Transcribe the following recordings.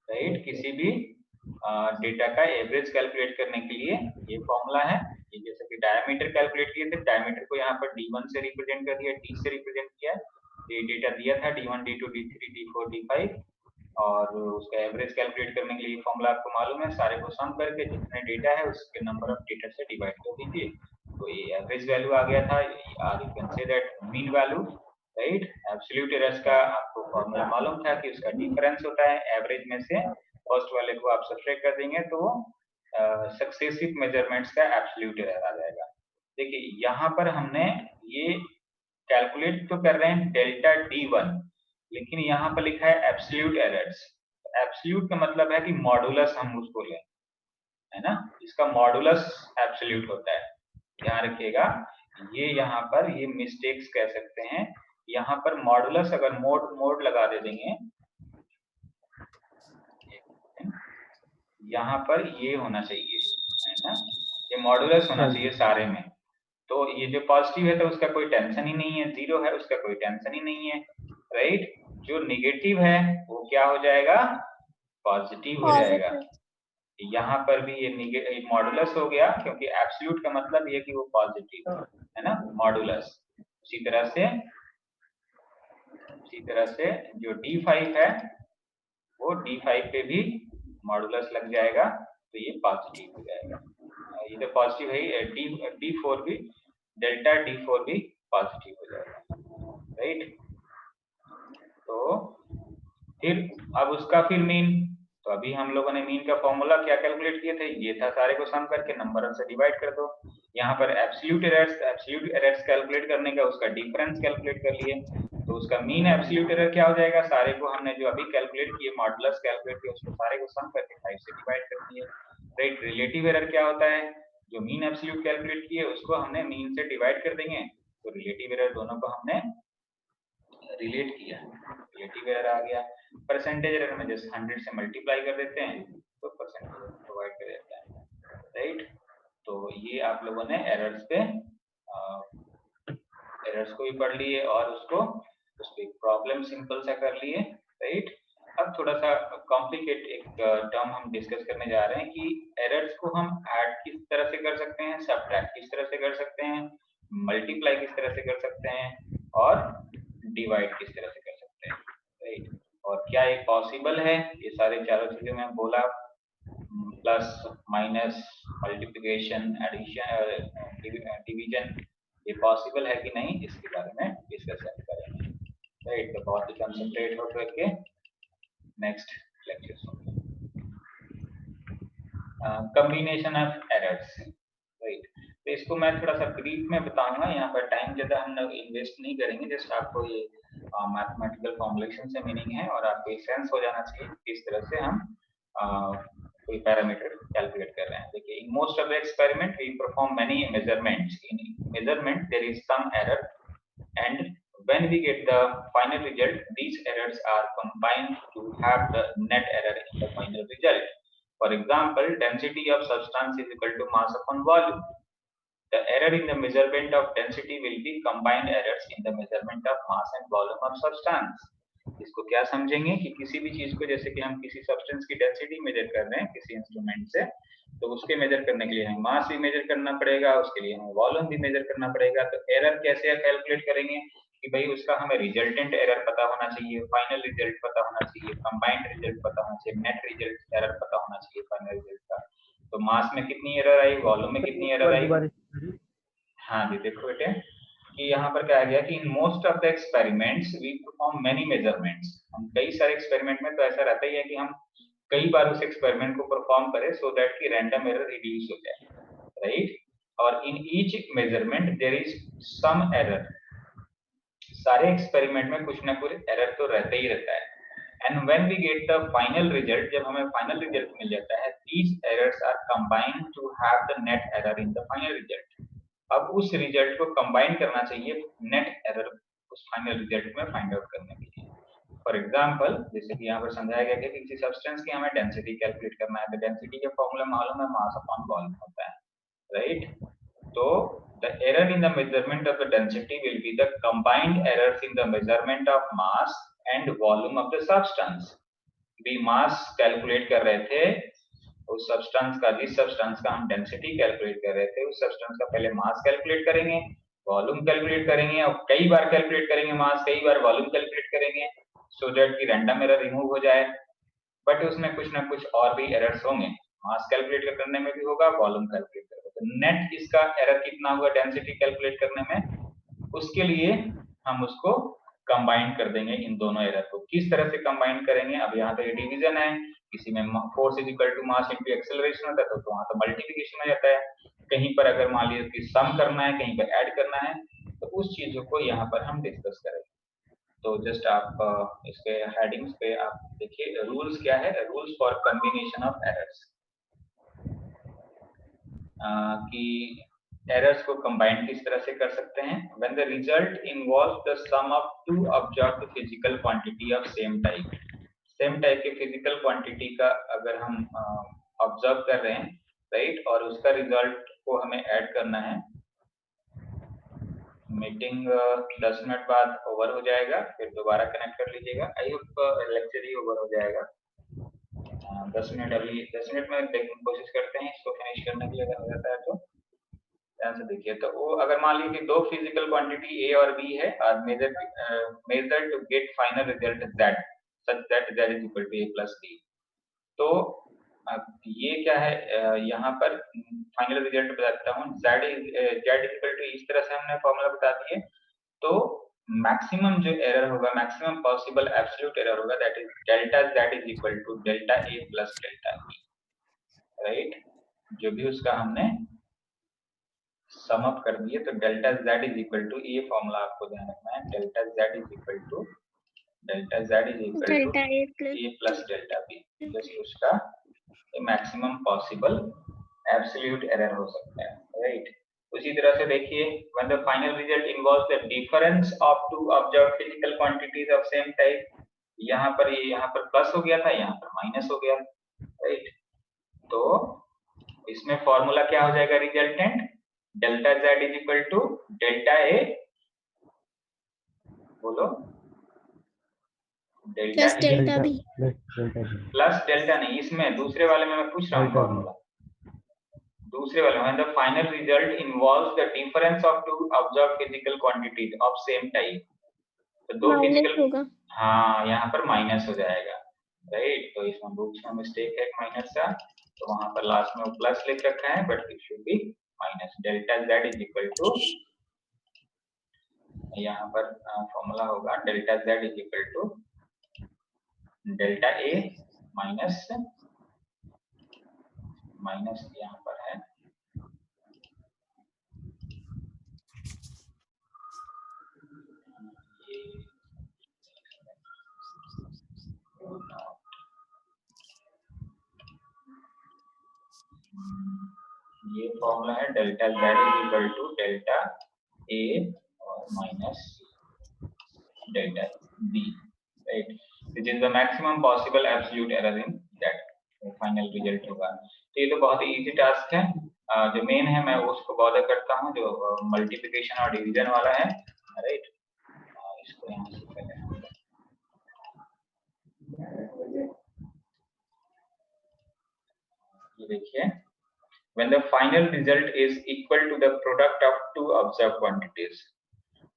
Right. किसी भी data का एवरेज कैलकुलेट करने के लिए ये फॉर्मूला है। ये जैसे कि डायमीटर कैलकुलेट किए थे, डायमीटर को यहाँ पर D1 से रिप्रेजेंट कर दिया, D से रिप्रेजेंट किया। ये डेटा दिया था D1, D2, D3, D4, D5 और उसका एवरेज कैलकुलेट करने के लिए फॉर्मूला आपको मालूम है। सारे को सम करके जितने डेटा है उसके नंबर ऑफ डेटा से डिवाइड कर दीजिए, तो ये एवरेज वैल्यू आ गया था। और you can say that mean value, right. Absolute errors का आपको फॉर्मूला मालूम था कि उसका डिफरेंस होता है एवरेज में से, फर्स्ट वाले को आप सब्ट्रैक्ट कर देंगे तो सक्सेसिव मेजरमेंट्स का एब्सोल्यूट एरर आ जाएगा। देखिए यहाँ पर हमने ये कैलकुलेट तो कर रहे हैं डेल्टा D1, लेकिन यहाँ पर लिखा है एब्सोल्यूट एरर्स। एब्सोल्यूट का मतलब है कि मॉडुलस हम उसको लें, है ना। इसका मॉडुलस एब्सोल्यूट होता है, ध्यान रखिएगा। ये यहाँ पर ये मिस्टेक्स कह सकते हैं। यहाँ पर मॉडुलस अगर मोड लगा दे देंगे, यहाँ पर ये होना चाहिए, है ना, ये मॉडुलस होना चाहिए सारे में। तो ये जो पॉजिटिव है तो उसका कोई टेंशन ही नहीं है, जीरो है उसका कोई टेंशन ही नहीं है, राइट। जो निगेटिव है वो क्या हो जाएगा, पॉजिटिव हो जाएगा। यहाँ पर भी ये मॉडुलस हो गया, क्योंकि एब्सोल्यूट का मतलब ये कि वो पॉजिटिव है ना, मॉडुलस। उसी तरह से जो D5 है वो D5 पे भी मॉडुलस लग जाएगा, तो ये पॉजिटिव हो जाएगा। ये तो पॉजिटिव है, D4 भी, डेल्टा D4 भी पॉजिटिव हो जाएगा, राइट। तो फिर अब उसका फिर मीन, तो अभी हम लोगों ने मीन का फॉर्मूला क्या कैलकुलेट किए थे, ये था, सारे को सम करके नंबर से डिवाइड कर दो। यहाँ पर एब्सोल्यूट एरर्स कैलकुलेट करने का उसका डिफरेंस कैलकुलेट कर लिए, तो उसका मीन एब्सोल्यूट एरर क्या हो जाएगा, सारे को हमने जो अभी कैलकुलेट किए मॉडुलस कैलकुलेट किए उसको सारे को सम करके 5 से डिवाइड कर दिए, राइट। रिलेटिव एरर क्या होता है, जो मीन एब्सोल्यूट कैलकुलेट किए उसको हमने मीन से डिवाइड कर देंगे, तो रिलेटिव एरर दोनों को हमने रिलेट किया, रिलेटिव एरर आ गया। परसेंटेज एरर में जैसे 100 से मल्टीप्लाई कर देते हैं तो परसेंटेज प्रोवाइड कर देता है, राइट। तो ये आप लोगों ने एरर्स पे एरर्स को भी पढ़ लिए और उस पे प्रॉब्लम सिंपल सा कर लिए, राइट। अब थोड़ा सा कॉम्प्लिकेट एक टर्म हम डिस्कस करने जा रहे हैं कि एरर्स को हम ऐड किस तरह से कर सकते हैं, सब्ट्रैक्ट किस तरह से कर सकते हैं, मल्टीप्लाई किस तरह से कर सकते हैं और डिवाइड किस तरह से कर सकते हैं, राइट। और क्या ये पॉसिबल है, ये सारे चारों चीजें मैं बोला, plus minus multiplication addition division, ये पॉसिबल है कि नहीं, इसके बारे में डिस्कशन करेंगे, राइट। तो बहुत ही कंसंट्रेट हो करके नेक्स्ट लेक्चर सुनिए। Combination of errors, right. तो इसको मैं थोड़ा सा ब्रीफ में बताऊंगा, यहाँ पर टाइम ज्यादा हम लोग इन्वेस्ट नहीं करेंगे, जस्ट आपको ये मैथमेटिकल फॉर्मुलेशन से मीनिंग है और आपको एक सेंस हो जाना चाहिए किस तरह से हम कोई पैरामीटर कैलकुलेट कर रहे हैं। देखिए, in most of the experiment we perform many measurements, in measurement there is some error and when we get the final result, these errors are combined to have the net error in the final result. For example, density of substance is equal to mass upon volume. The error in the measurement of density will be combined errors in the measurement of mass and volume of substance. इसको क्या समझेंगे कि किसी भी चीज को, जैसे कि हम किसी सब्सटेंस की डेंसिटी मेजर कर रहे हैं किसी इंस्ट्रूमेंट से, तो उसके मेजर करने के लिए हमें मास भी मेजर करना पड़ेगा, उसके लिए हमें वॉल्यूम भी मेजर करना पड़ेगा। तो एरर कैसे कैलकुलेट करेंगे कि भाई उसका हमें रिजल्टेंट एरर पता होना चाहिए, फाइनल रिजल्ट पता होना चाहिए, कंबाइंड रिजल्ट पता होना चाहिए, नेट रिजल्ट एरर पता होना चाहिए फाइनल रिजल्ट का। तो मास में कितनी एरर आई, वॉल्यूम में कितनी एरर आई। हाँ जी, देखो बेटे कि यहाँ पर क्या आ गया कि in most of the experiments we perform many measurements. हम कई सारे एक्सपेरिमेंट में तो ऐसा रहता ही है कि हम कई बार उस एक्सपेरिमेंट को परफॉर्म करें सो दैट कि रैंडम एरर रिड्यूस हो जाए, राइट। और in each measurement there is some error, सारे एक्सपेरिमेंट में कुछ ना कुछ एरर तो रहता ही रहता है। And when we get the final result, जब हमें फाइनल रिजल्ट मिल जाता है, these errors are combined to have the net error in the final result. अब उस रिजल्ट को कंबाइन करना चाहिए नेट एरर उस फाइनल रिजल्ट में फाइंड आउट करने के लिए। फॉर एग्जांपल, जैसे कि यहाँ पर समझाया गया कि किसी सब्सटेंस की हमें डेंसिटी कैलकुलेट करना है, तो डेंसिटी का फॉर्मूला मालूम है, मास अपॉन वॉल्यूम होता है, राइट। तो the error in the measurement of the density will be the combined errors in the measurement of mass and volume of the substance. भी मास कैलकुलेट कर रहे थे उस सब्सटेंस का, जिस सब्सटेंस का हम डेंसिटी कैलकुलेट कर रहे थे, उस सब्सटेंस का पहले मास कैलकुलेट करेंगे, वॉल्यूम कैलकुलेट करेंगे, और कई बार कैलकुलेट करेंगे मास, कई बार वॉल्यूम कैलकुलेट करेंगे, सो दैट की रैंडम एरर रिमूव हो जाए। बट उसमें कुछ ना कुछ और भी एरर्स होंगे, मास कैलकुलेट करने में भी होगा, वॉल्यूम कैलकुलेट करने में। तो नेट इसका एरर कितना होगा डेंसिटी कैलकुलेट करने में, उसके लिए हम उसको कंबाइन कर देंगे इन दोनों एरर को। किस तरह से कंबाइन करेंगे, अब यहाँ पे डिवीजन है, किसी में force is equal to mass into acceleration होता है, तो वहां तो मल्टीप्लिकेशन हो जाता है। कहीं पर अगर मान लीजिए कि सम करना है, कहीं पर ऐड करना है, तो उस चीजों को यहाँ पर हम डिस्कस करेंगे। तो जस्ट आप इसके हेडिंग्स पे आप देखिए, रूल्स क्या है, rules for combination of errors, कि एरर्स को कंबाइन किस तरह से कर सकते हैं। When the result involve the sum of two observed physical quantity of same type, same type के फिजिकल क्वांटिटी का अगर हम ऑब्जर्व कर रहे हैं, राइट, और उसका रिजल्ट को हमें ऐड करना है। मीटिंग 10 मिनट बाद ओवर हो जाएगा, फिर दोबारा कनेक्ट कर लीजिएगा। I hope lecture he over हो जाएगा। 10 मिनट, अभी 10 मिनट में कोशिश करते हैं इसको फिनिश करने के लिए, अगर हो जाता है तो ध्यान से देखिए। तो वो अगर मान लीजिए कि दो फिजिकल क्वांटिटी ए और बी है, measure to get final result z such that z is equal to a plus b। तो अब ये क्या है, यहाँ पर फाइनल रिजल्ट बताता हूँ, z इज इक्वल टू, इस तरह से हमने फॉर्मूला बता दिए। तो मैक्सिमम जो एरर होगा, मैक्सिमम पॉसिबल एब्सोल्यूट एरर होगा, that is delta z is equal to delta a plus delta b, right. जो भी उसका हमने सम अप कर दिए, तो delta z is equal to, ये फॉर्मूला आपको ध्यान रखना है, delta z is equal to a plus delta b, just उसका मैक्सिमम पॉसिबल एब्सोल्यूट एरर हो सकता है, राइट। उसी तरह से देखिए, when the final result involves the difference of two observed physical quantities of same type, यहाँ पर ये यहाँ पर प्लस हो गया था, यहाँ पर माइनस हो गया, राइट। तो इसमें फॉर्मूला क्या हो जाएगा, resultant delta z is equal to delta a, बोलो, delta plus delta B, plus delta नहीं, इसमें दूसरे वाले में मैं पूछ रहा हूँ फॉर्मूला, दूसरे वाले में the final result involves the difference of two observed physical quantities of same type. तो दो फिजिकल होगा, हाँ, यहाँ पर माइनस हो जाएगा, राइट। तो इसमें बुक्स में मिस्टेक है माइनस का, तो वहां पर लास्ट में प्लस लिख रखा है, but it should be minus. Delta z is equal to, यहाँ पर फॉर्मूला होगा delta z is equal to delta a minus minus, यहाँ पर है ये फॉर्मूला है delta z is equal to delta a और minus delta b, right. This is the maximum possible absolute error in that final result होगा। तो ये तो बहुत ही इजी टास्क है। जो मेन है मैं उसको बॉदर करता हूँ, जो मल्टीप्लिकेशन और डिवीजन वाला है, राइट। इसको यहाँ से पहले ये देखिए, when the final result is equal to the product of two observed quantities,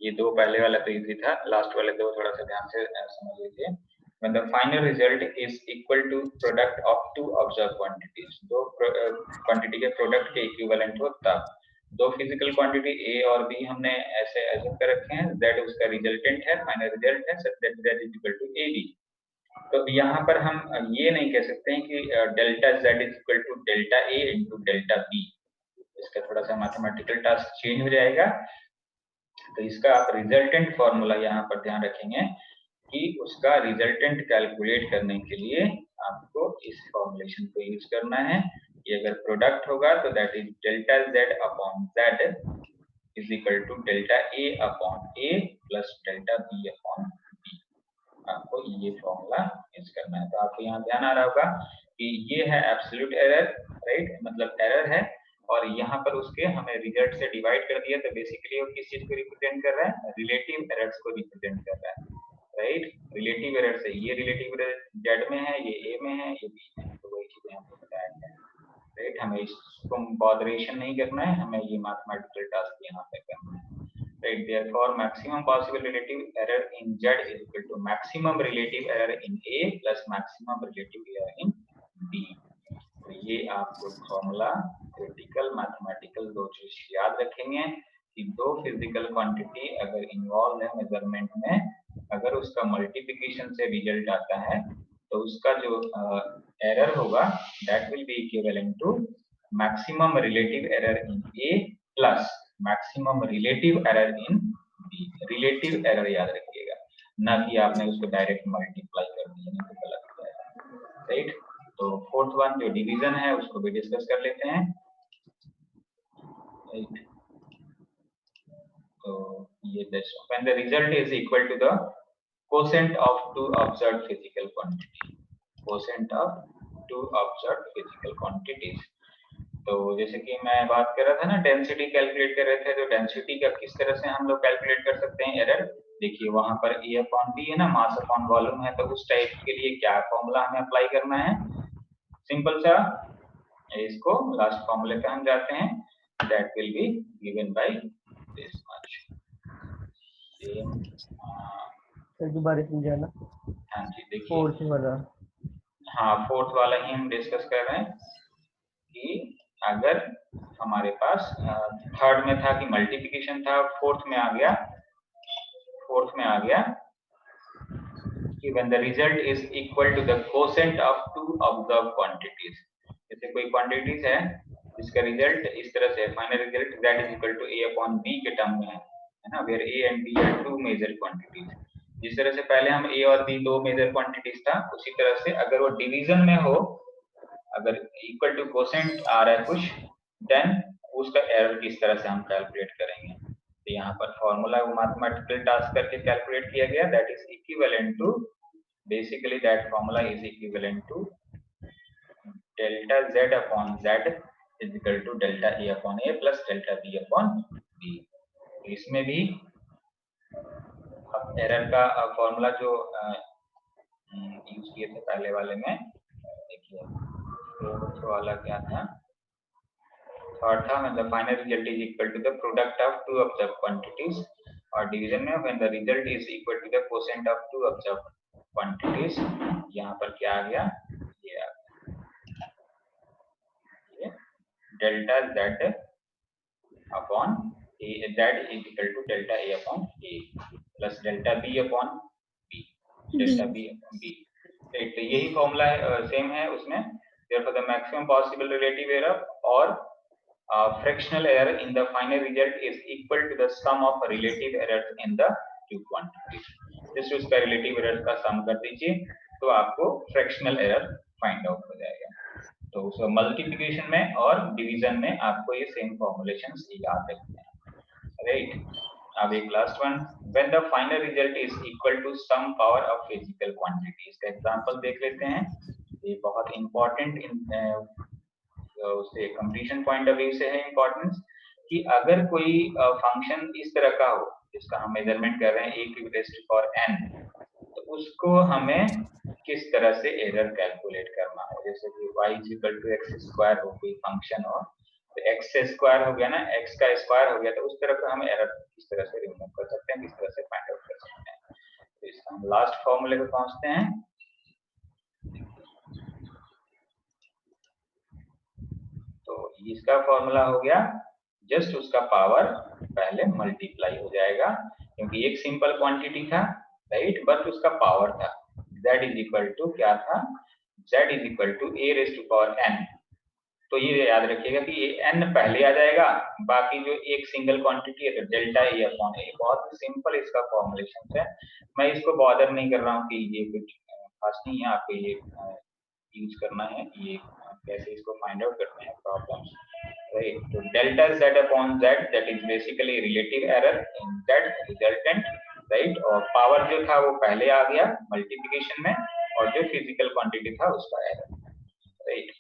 ये दो पहले वाला तो इजी था, लास्ट वाले दो थोड़ा सा ध्यान से समझ लीजिए। when the final result is equal to product of two observed quantities, दो क्वांटिटी के प्रोडक्ट के इक्विवेलेंट हो तब। दो फिजिकल क्वांटिटी ए और बी हमने ऐसे एज्यूम कर रखे हैं, z उसका रिजल्टेंट है, फाइनल रिजल्ट है, such that z is equal to ab। तो यहाँ पर हम ये नहीं कह सकते हैं कि delta z is equal to delta a into delta b, इसका थोड़ा सा मैथमेटिकल टास्क चेंज हो जाएगा। तो इसका आप रिजल्टेंट फॉर्मूला यहाँ पर ध्यान रखेंगे कि उसका रिजल्टेंट कैलकुलेट करने के लिए आपको इस फॉर्मुलेशन को यूज करना है। ये अगर प्रोडक्ट होगा तो that is delta z upon z is equal to delta a upon a plus delta b upon b। आपको ये फॉर्मूला यूज करना है। तो आपको यहाँ ध्यान आ रहा होगा कि ये है एब्सोल्यूट एरर, राइट, मतलब एरर है, और यहाँ पर उसके हमें रिजल्ट से डिवाइड कर दिया, तो बेसिकली वो किस चीज को रिप्रेजेंट कर रहा है, रिलेटिव एरर्स को रिप्रेजेंट कर रहा है, राइट। रिलेटिव एरर से ये रिलेटिव एरर जेड में है, ये ए में है, ये बी में है, तो वही चीजें हमको बताया गया है, राइट। हमें इसको बॉदरेशन नहीं करना है, हमें ये मैथमेटिकल टास्क यहाँ पे करना है, right? Therefore, maximum possible relative error in Z is equal to maximum relative error in A plus maximum relative error in B. तो ये आपको फॉर्मूला क्रिटिकल मैथमेटिकल दो चीज याद रखेंगे कि दो फिजिकल क्वांटिटी अगर इन्वॉल्व है मेजरमेंट में, अगर उसका मल्टीप्लिकेशन से रिजल्ट आता है तो उसका जो एरर होगा that will be equivalent to maximum relative error in A plus maximum relative error in B. Relative error याद रखिएगा, ना कि आपने उसको डायरेक्ट मल्टीप्लाई कर दिया, नहीं तो गलत हो जाएगा, राइट। तो फोर्थ वन जो डिवीजन है उसको भी डिस्कस कर लेते हैं, राइट। तो ये when the result is equal to the quotient of two observed physical quantity, quotient of two observed physical quantities। तो जैसे कि मैं बात कर रहा था ना, डेंसिटी कैलकुलेट कर रहे थे, तो डेंसिटी का किस तरह से हम लोग कैलकुलेट कर सकते हैं एरर। देखिए वहां पर ए अपॉन बी है ना, मास अपॉन वॉल्यूम है, तो उस टाइप के लिए क्या फॉर्मूला हमें अप्लाई करना है, सिंपल सा, इसको लास्ट फॉर्मूले पे हम जाते हैं, that will be given by this much. दोबारा समझाना। हाँ जी, देखिए फोर्थ वाला, हाँ फोर्थ वाला ही हम डिस्कस कर रहे हैं कि अगर हमारे पास थर्ड में था कि मल्टीप्लिकेशन था, फोर्थ में आ गया कि when the result is equal to the quotient of two observed quantities। जैसे कोई क्वांटिटीज है जिसका रिजल्ट इस तरह से final result z is equal to a upon b के टर्म में है ना, where a and b are two major quantities। जिस तरह से पहले हम a और b दो मेजर क्वांटिटीज था, उसी तरह से अगर वो डिवीजन में हो, अगर इक्वल टू कोसेंट आ रहा है कुछ, देन उसका एरर किस तरह से हम कैलकुलेट करेंगे। तो यहाँ पर फॉर्मूला वो मैथमेटिकल टास्क करके कैलकुलेट किया गया, that is equivalent to, basically that formula is equivalent to delta z upon z is equal to delta a upon a plus delta b upon b। तो इसमें भी अब एरर का formula जो use किए थे पहले वाले में, देखिए फोर्थ वाला क्या था, थर्ड था when the final result is equal to the product of two observed quantities, और डिवीजन में when the result is equal to the quotient of two observed quantities, यहाँ पर क्या आ गया, ये आ गया delta z upon a, z is equal to delta a upon a plus delta b upon b, delta b upon b। तो यही formula है, सेम है उसमें। therefore the maximum possible relative error or fractional error in the final result is equal to the sum of relative errors in the two quantities। जिस उसका relative error का सम कर दीजिए तो आपको fractional error फाइंड आउट हो जाएगा। तो उस मल्टीप्लिकेशन में और डिवीजन में आपको ये सेम फॉर्मुलेशंस याद रखने हैं, राइट। अब एक last one, when the final result is equal to some power of physical quantities का एग्जांपल देख लेते हैं। ये बहुत इंपॉर्टेंट उससे कंप्लीशन पॉइंट ऑफ व्यू से है इम्पोर्टेंस, कि अगर कोई फंक्शन इस तरह का हो जिसका हम मेजरमेंट कर रहे हैं a की रेस्ट पावर n, तो उसको हमें किस तरह से एरर कैलकुलेट करना हो। जैसे कि y equal to X square हो, कोई फंक्शन हो, तो x से स्क्वायर हो गया ना, x का स्क्वायर हो गया, तो उस तरह का हम एरर किस तरह से रिमूव कर सकते हैं, किस तरह से फाइंड आउट कर सकते हैं। तो इसका हम लास्ट फॉर्मूले पे पहुंचते हैं। तो इसका फॉर्मूला हो गया, जस्ट उसका पावर पहले मल्टीप्लाई हो जाएगा, क्योंकि एक सिंपल क्वांटिटी था, राइट, बट उसका पावर था z इज इक्वल टू क्या था, z is equal to a raise to power n। तो ये याद रखिएगा कि ये n पहले आ जाएगा, बाकी जो एक सिंगल क्वांटिटी है तो डेल्टा a अपॉन a। बहुत सिंपल इसका फॉर्मुलेशन है, मैं इसको बॉदर नहीं कर रहा हूँ कि ये कुछ खास नहीं है, आपको ये यूज करना है, ये कैसे इसको फाइंड आउट करते हैं प्रॉब्लम्स, राइट। तो delta z upon z that is basically relative error in that resultant, right, और पावर जो था वो पहले आ गया मल्टीप्लिकेशन में, और जो फिजिकल क्वांटिटी था उसका एरर, राइट।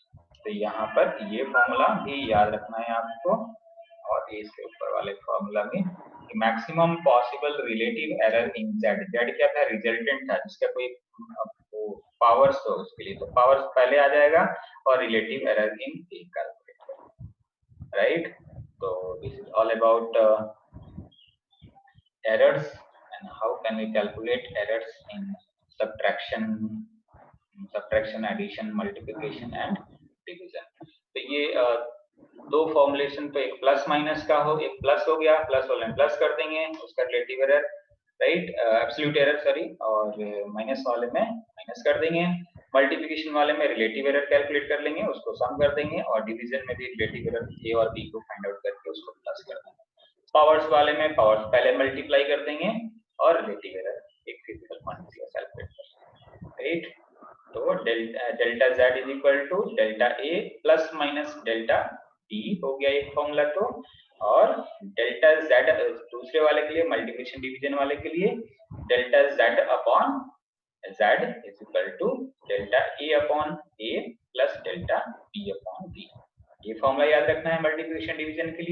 तो यहाँ पर ये फॉर्मूला भी याद रखना है आपको, और इसके ऊपर वाले फॉर्मूला में मैक्सिमम पॉसिबल रिलेटिव एरर इन जेड, जेड क्या था, रिजल्टेंट था जिसका कोई पावर्स हो उसके लिए, तो पावर्स पहले आ जाएगा और relative error in A calculate करेंगे, राइट। तो this is all about errors and how can we calculate errors in subtraction, addition, multiplication and division। तो ये दो फॉर्मुलेशन, तो एक प्लस माइनस का हो, एक प्लस हो गया, प्लस वाले में प्लस कर देंगे उसका relative error, right, absolute error sorry, और माइनस वाले में माइनस कर देंगे, मल्टीप्लिकेशन वाले में रिलेटिव एरर कैलकुलेट कर लेंगे, उसको सम कर देंगे, और डिवीजन में भी रिलेटिव एरर ए और बी को फाइंड आउट करके उसको प्लस कर देंगे। पावर्स वाले में पावर्स पहले मल्टीप्लाई कर देंगे और रिलेटिव एरर एक फिजिकल क्वांटिटी का कैलकुलेट कर, राइट। तो delta z is equal to delta a plus minus delta b हो गया एक फॉर्मूला, तो और डेल्टा z दूसरे वाले के लिए, मल्टीप्लिकेशन डिवीजन वाले के लिए, delta z upon z is equal to delta a upon a plus delta b upon b। ये फॉर्मूला याद रखना है मल्टीप्लिकेशन डिवीजन के लिए।